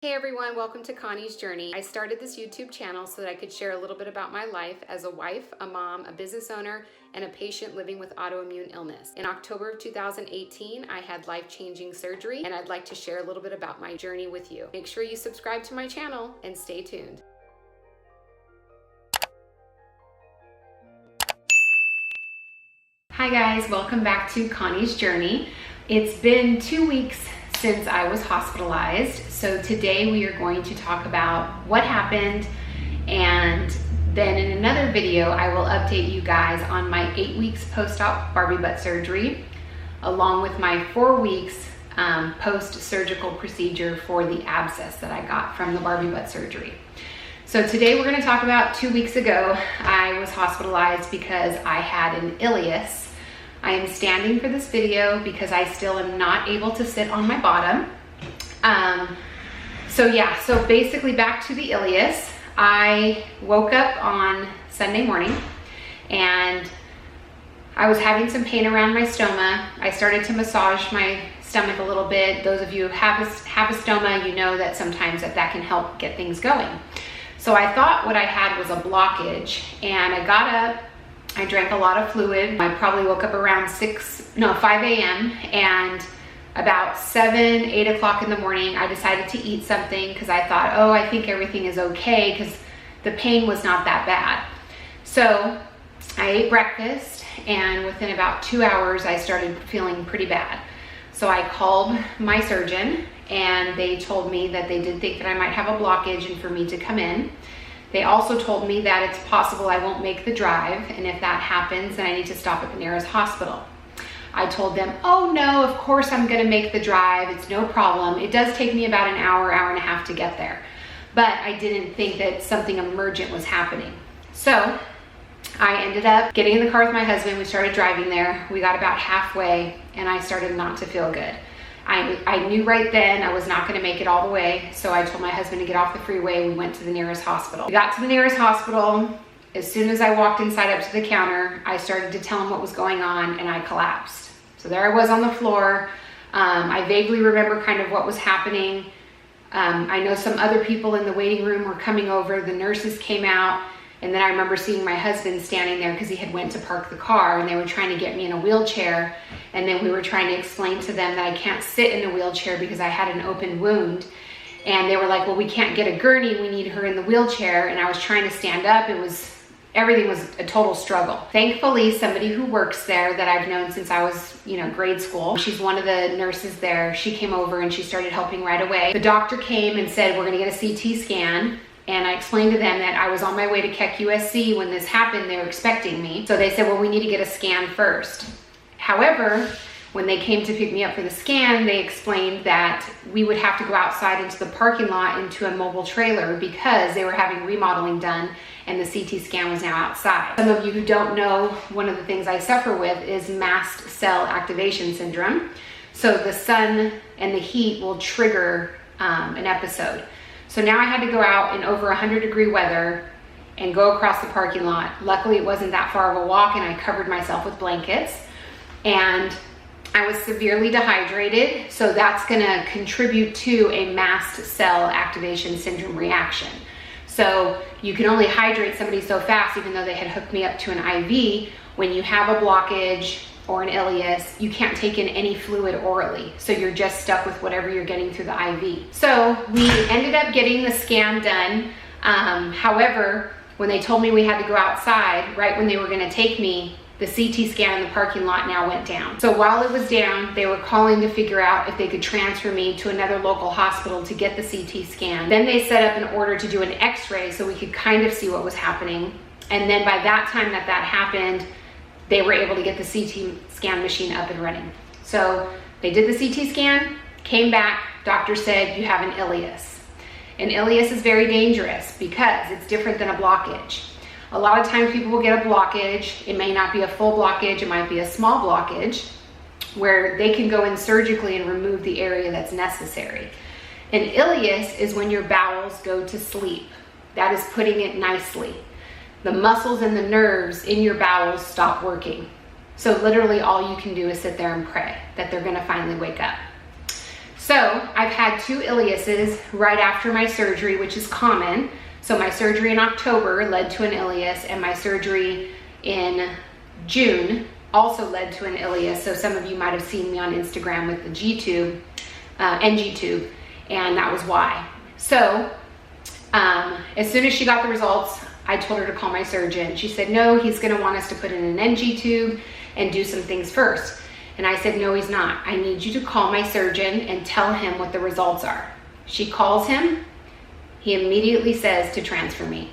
Hey everyone, welcome to Connie's Journey. I started this YouTube channel so that I could share a little bit about my life as a wife, a mom, a business owner, and a patient living with autoimmune illness. In October of 2018, I had life-changing surgery, and I'd like to share a little bit about my journey with you. Make sure you subscribe to my channel and stay tuned. Hi guys, welcome back to Connie's Journey. It's been 2 weeks since I was hospitalized. So today we are going to talk about what happened, and then in another video I will update you guys on my 8 weeks post-op Barbie butt surgery, along with my 4 weeks post-surgical procedure for the abscess that I got from the Barbie butt surgery. So today we're going to talk about 2 weeks ago. I was hospitalized because I had an ileus. I am standing for this video because I still am not able to sit on my bottom. So basically back to the ileus. I woke up on Sunday morning and I was having some pain around my stoma. I started to massage my stomach a little bit. Those of you who have a stoma, you know that sometimes that can help get things going. So I thought what I had was a blockage, and I got up. I drank a lot of fluid. I probably woke up around 5 a.m. and about 8 o'clock in the morning, I decided to eat something because I thought, oh, I think everything is okay because the pain was not that bad. So I ate breakfast, and within about 2 hours, I started feeling pretty bad. So I called my surgeon, and they told me that they did think that I might have a blockage and for me to come in. They also told me that it's possible I won't make the drive, and if that happens, then I need to stop at the nearest hospital. I told them, oh no, of course I'm gonna make the drive, it's no problem. It does take me about an hour and a half to get there. But I didn't think that something emergent was happening. So I ended up getting in the car with my husband. We started driving there. We got about halfway and I started not to feel good. I knew right then I was not going to make it all the way, so I told my husband to get off the freeway. We went to the nearest hospital. We got to the nearest hospital. As soon as I walked inside up to the counter, I started to tell him what was going on, and I collapsed. So there I was on the floor. I vaguely remember kind of what was happening. I know some other people in the waiting room were coming over. The nurses came out, and then I remember seeing my husband standing there because he had went to park the car, and they were trying to get me in a wheelchair. And then we were trying to explain to them that I can't sit in a wheelchair because I had an open wound. And they were like, well, we can't get a gurney. We need her in the wheelchair. And I was trying to stand up. Everything was a total struggle. Thankfully, somebody who works there that I've known since I was, grade school, she's one of the nurses there. She came over and she started helping right away. The doctor came and said, we're gonna get a CT scan. And I explained to them that I was on my way to Keck USC when this happened. They were expecting me. So they said, well, we need to get a scan first. However, when they came to pick me up for the scan, they explained that we would have to go outside into the parking lot into a mobile trailer because they were having remodeling done and the CT scan was now outside. Some of you who don't know, one of the things I suffer with is mast cell activation syndrome. So the sun and the heat will trigger an episode. So now I had to go out in over 100-degree weather and go across the parking lot. Luckily, it wasn't that far of a walk, and I covered myself with blankets. And I was severely dehydrated, so that's gonna contribute to a mast cell activation syndrome reaction. So you can only hydrate somebody so fast, even though they had hooked me up to an IV. When you have a blockage or an ileus, you can't take in any fluid orally. So you're just stuck with whatever you're getting through the IV. So we ended up getting the scan done. However, when they told me we had to go outside, right when they were gonna take me, the CT scan in the parking lot now went down. So while it was down, they were calling to figure out if they could transfer me to another local hospital to get the CT scan. Then they set up an order to do an x-ray so we could kind of see what was happening. And then by that time that happened, they were able to get the CT scan machine up and running. So they did the CT scan, came back, doctor said, you have an ileus. An ileus is very dangerous because it's different than a blockage. A lot of times people will get a blockage. It may not be a full blockage, it might be a small blockage where they can go in surgically and remove the area that's necessary. An ileus is when your bowels go to sleep. That is putting it nicely. The muscles and the nerves in your bowels stop working. So literally all you can do is sit there and pray that they're gonna finally wake up. So I've had 2 ileiases right after my surgery, which is common. So my surgery in October led to an ileus, and my surgery in June also led to an ileus. So some of you might have seen me on Instagram with the G-tube, NG tube, and that was why. So as soon as she got the results, I told her to call my surgeon. She said, no, he's gonna want us to put in an NG tube and do some things first. And I said, no, he's not. I need you to call my surgeon and tell him what the results are. She calls him. He immediately says to transfer me.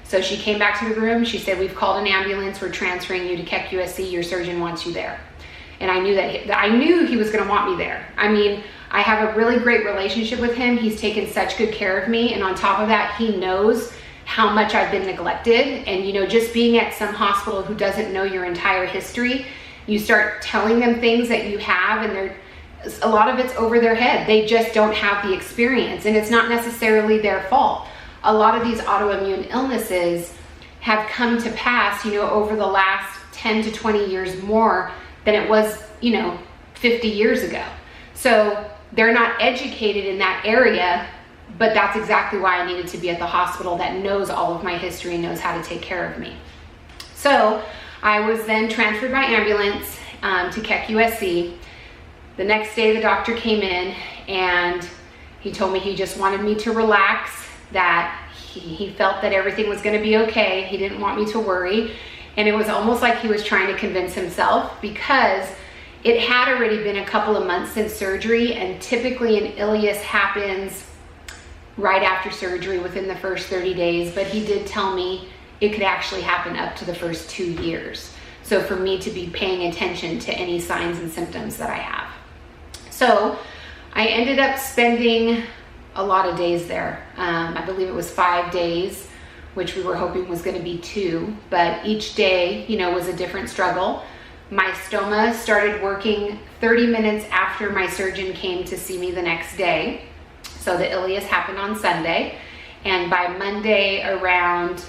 So she came back to the room. She said, we've called an ambulance. We're transferring you to Keck USC. Your surgeon wants you there. And I knew he was going to want me there. I mean, I have a really great relationship with him. He's taken such good care of me. And on top of that, he knows how much I've been neglected. And, you know, just being at some hospital who doesn't know your entire history, you start telling them things that you have, and a lot of it's over their head. They just don't have the experience, and it's not necessarily their fault. A lot of these autoimmune illnesses have come to pass, you know, over the last 10 to 20 years more than it was, you know, 50 years ago. So they're not educated in that area, but that's exactly why I needed to be at the hospital that knows all of my history and knows how to take care of me. So I was then transferred by ambulance to Keck USC. The next day the doctor came in and he told me he just wanted me to relax, that he felt that everything was going to be okay. He didn't want me to worry. And it was almost like he was trying to convince himself, because it had already been a couple of months since surgery, and typically an ileus happens right after surgery within the first 30 days. But he did tell me it could actually happen up to the first 2 years. So for me to be paying attention to any signs and symptoms that I have. So I ended up spending a lot of days there. I believe it was 5 days, which we were hoping was going to be 2, but each day, you know, was a different struggle. My stoma started working 30 minutes after my surgeon came to see me the next day. So the ileus happened on Sunday, and by Monday around,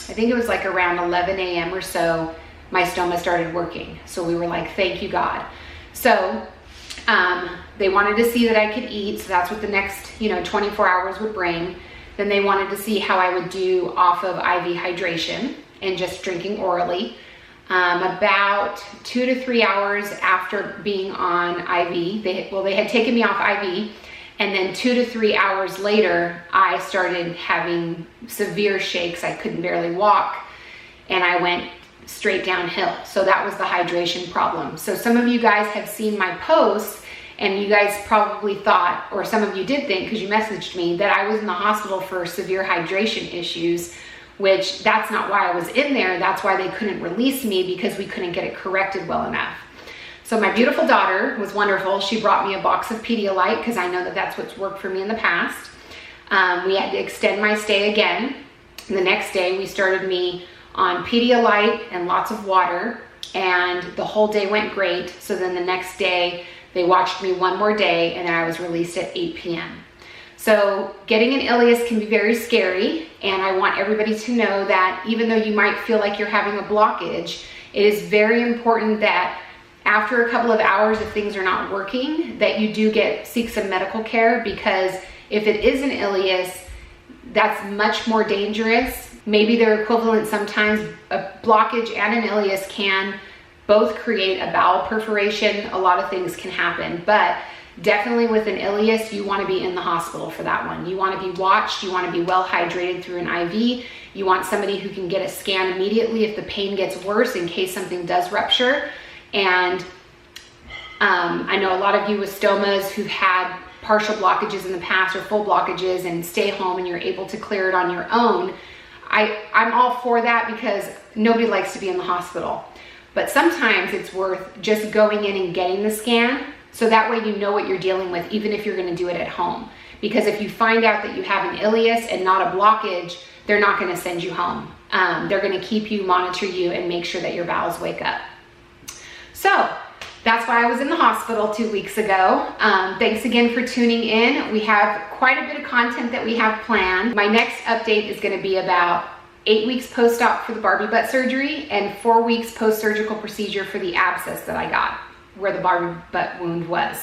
I think it was like around 11 a.m. or so, my stoma started working. So we were like, thank you, God. So they wanted to see that I could eat. So that's what the next, you know, 24 hours would bring. Then they wanted to see how I would do off of IV hydration and just drinking orally. About 2 to 3 hours after being on IV, they had taken me off IV, and then 2 to 3 hours later, I started having severe shakes. I couldn't barely walk, and I went straight downhill. So that was the hydration problem. So some of you guys have seen my posts, and you guys probably thought, or some of you did think, because you messaged me, that I was in the hospital for severe hydration issues, which that's not why I was in there. That's why they couldn't release me, because we couldn't get it corrected well enough. So my beautiful daughter was wonderful. She brought me a box of Pedialyte, because I know that that's what's worked for me in the past. We had to extend my stay again. The next day we started me on Pedialyte and lots of water, and the whole day went great. So then the next day they watched me one more day, and then I was released at 8 p.m. So getting an ileus can be very scary, and I want everybody to know that even though you might feel like you're having a blockage, it is very important that after a couple of hours, if things are not working, that you do seek some medical care, because if it is an ileus, that's much more dangerous. Maybe they're equivalent sometimes. A blockage and an ileus can both create a bowel perforation. A lot of things can happen, but definitely with an ileus, you want to be in the hospital for that one. You want to be watched. You want to be well hydrated through an IV. You want somebody who can get a scan immediately if the pain gets worse, in case something does rupture. And I know a lot of you with stomas who've had partial blockages in the past or full blockages and stay home and you're able to clear it on your own. I'm all for that, because nobody likes to be in the hospital. But sometimes it's worth just going in and getting the scan, so that way you know what you're dealing with, even if you're going to do it at home. Because if you find out that you have an ileus and not a blockage, they're not going to send you home. They're going to keep you, monitor you, and make sure that your bowels wake up. So that's why I was in the hospital 2 weeks ago. Thanks again for tuning in. We have quite a bit of content that we have planned. My next update is going to be about 8 weeks post-op for the Barbie butt surgery and 4 weeks post-surgical procedure for the abscess that I got where the Barbie butt wound was.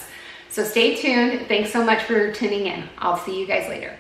So stay tuned. Thanks so much for tuning in. I'll see you guys later.